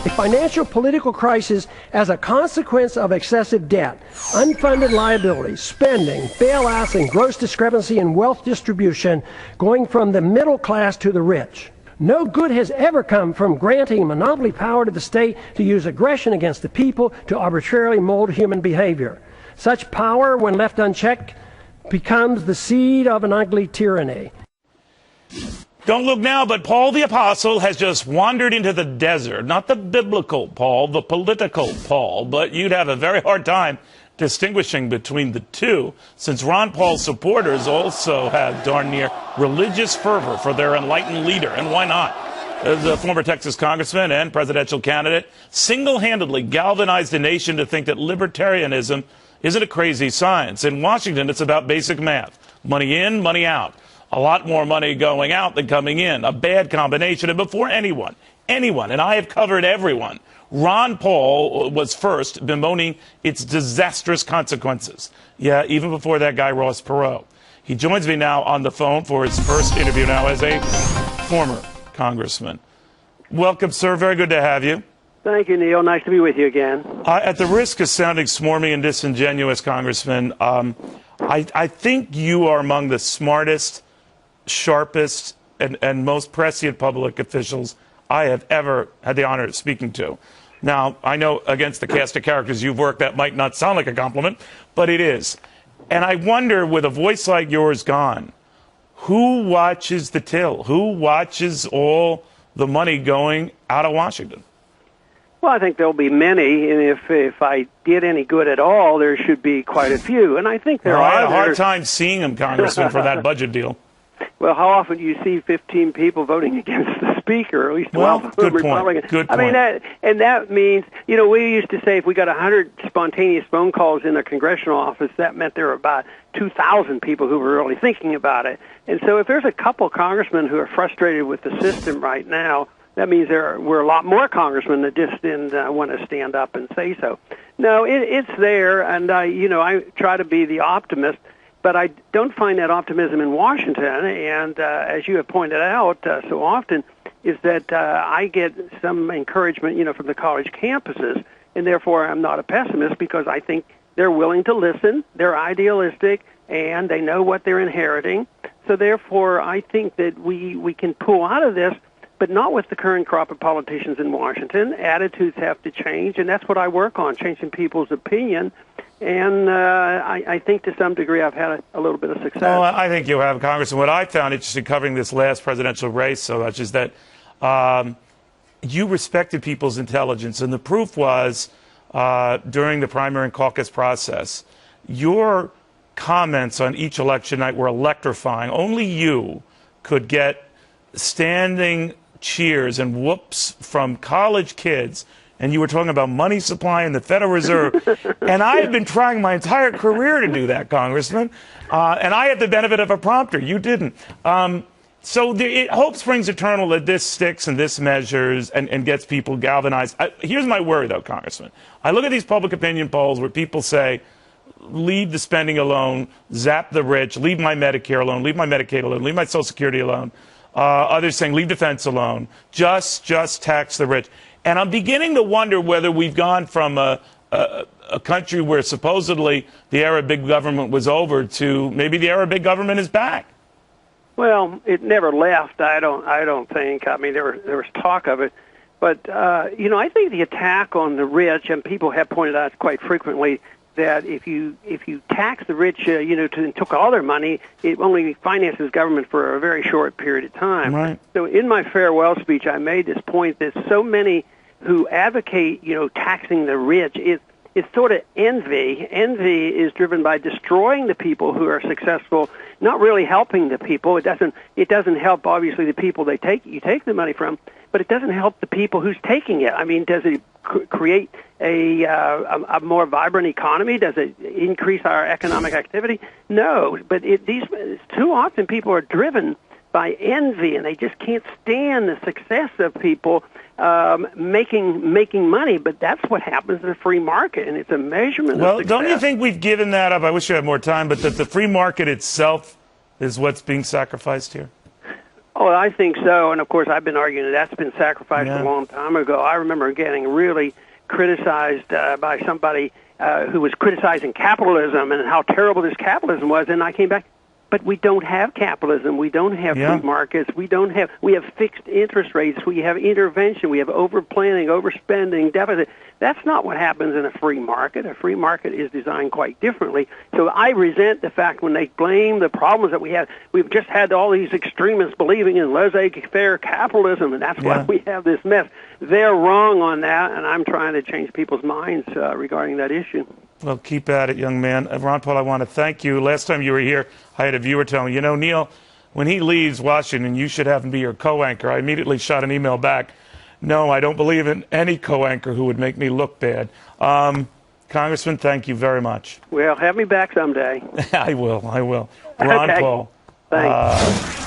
A financial political crisis as a consequence of excessive debt, unfunded liabilities, spending, bailouts, and gross discrepancy in wealth distribution going from the middle class to the rich. No good has ever come from granting monopoly power to the state to use aggression against the people to arbitrarily mold human behavior. Such power, when left unchecked, becomes the seed of an ugly tyranny. Don't look now, but Paul the Apostle has just wandered into the desert. Not the biblical Paul, the political Paul, but you'd have a very hard time distinguishing between the two, since Ron Paul's supporters also have darn near religious fervor for their enlightened leader. And why not? The former Texas congressman and presidential candidate single-handedly galvanized a nation to think that libertarianism isn't a crazy science. In Washington, it's about basic math. Money in, money out. A lot more money going out than coming in. A bad combination. And before anyone, and I have covered everyone, Ron Paul was first bemoaning its disastrous consequences. Yeah, even before that guy, Ross Perot. He joins me now on the phone for his first interview now as a former congressman. Welcome, sir. Very good to have you. Thank you, Neil. Nice to be with you again. At the risk of sounding smarmy and disingenuous, Congressman, I think you are among the smartest, sharpest, and most prescient public officials I have ever had the honor of speaking to. Now, I know against the cast of characters you've worked, that might not sound like a compliment, but it is. And I wonder, with a voice like yours gone, who watches the till? Who watches all the money going out of Washington? Well, I think there'll be many, and if I did any good at all, there should be quite a few. And I think there are. I had a hard time seeing them, Congressman, for that budget deal. Well, how often do you see 15 people voting against the speaker, at least 12 of them Republicans? Good point. I mean, that means, you know, we used to say if we got 100 spontaneous phone calls in a congressional office, that meant there were about 2,000 people who were really thinking about it. And so if there's a couple congressmen who are frustrated with the system right now, that means we're a lot more congressmen that just didn't want to stand up and say so. No, it's there, and I try to be the optimist, but I don't find that optimism in Washington. And as you have pointed out so often, is that I get some encouragement, from the college campuses, and therefore I'm not a pessimist because I think they're willing to listen, they're idealistic, and they know what they're inheriting. So therefore, I think that we can pull out of this. But not with the current crop of politicians in Washington. Attitudes have to change, and that's what I work on, changing people's opinion. And I think to some degree I've had a little bit of success. Well, I think you have, Congressman. What I found interesting covering this last presidential race so much is that you respected people's intelligence, and the proof was during the primary and caucus process, your comments on each election night were electrifying. Only you could get standing cheers and whoops from college kids, and you were talking about money supply and the Federal Reserve. And I have been trying my entire career to do that, Congressman, and I had the benefit of a prompter. You didn't. So hope springs eternal that this sticks and this measures and gets people galvanized. Here's my worry, though, Congressman. I look at these public opinion polls where people say, leave the spending alone, zap the rich, leave my Medicare alone, leave my Medicaid alone, leave my Social Security alone. Others saying, leave defense alone, just tax the rich. And I'm beginning to wonder whether we've gone from a country where supposedly the era of big government was over to maybe the era of big government is back. Well, it never left, I don't think. I mean, there was talk of it. But, I think the attack on the rich, and people have pointed out quite frequently, that if you tax the rich, and took all their money, it only finances government for a very short period of time. Right. So in my farewell speech, I made this point that so many who advocate, taxing the rich, it's sort of envy. Envy is driven by destroying the people who are successful, not really helping the people. It doesn't help obviously the people you take the money from, but it doesn't help the people who's taking it. I mean, does it create a more vibrant economy? Does it increase our economic activity? No, but too often people are driven by envy, and they just can't stand the success of people making money. But that's what happens in the free market, and it's a measurement of success. Don't you think we've given that up? I wish you had more time, but that the free market itself is what's being sacrificed here? Oh, I think so. And, of course, I've been arguing that's been sacrificed a long time ago. I remember getting really criticized by somebody who was criticizing capitalism and how terrible this capitalism was. And I came back, but we don't have capitalism. We don't have free markets. We have fixed interest rates. We have intervention. We have overplanning, overspending, deficit. That's not what happens in a free market. A free market is designed quite differently. So I resent the fact when they blame the problems that we have. We've just had all these extremists believing in laissez-faire capitalism, and that's why we have this mess. They're wrong on that, and I'm trying to change people's minds regarding that issue. Well, keep at it, young man. Ron Paul, I want to thank you. Last time you were here, I had a viewer tell me, you know, Neil, when he leaves Washington, you should have him be your co-anchor. I immediately shot an email back. No, I don't believe in any co-anchor who would make me look bad. Congressman, thank you very much. Well, have me back someday. I will. Ron Paul. Thanks.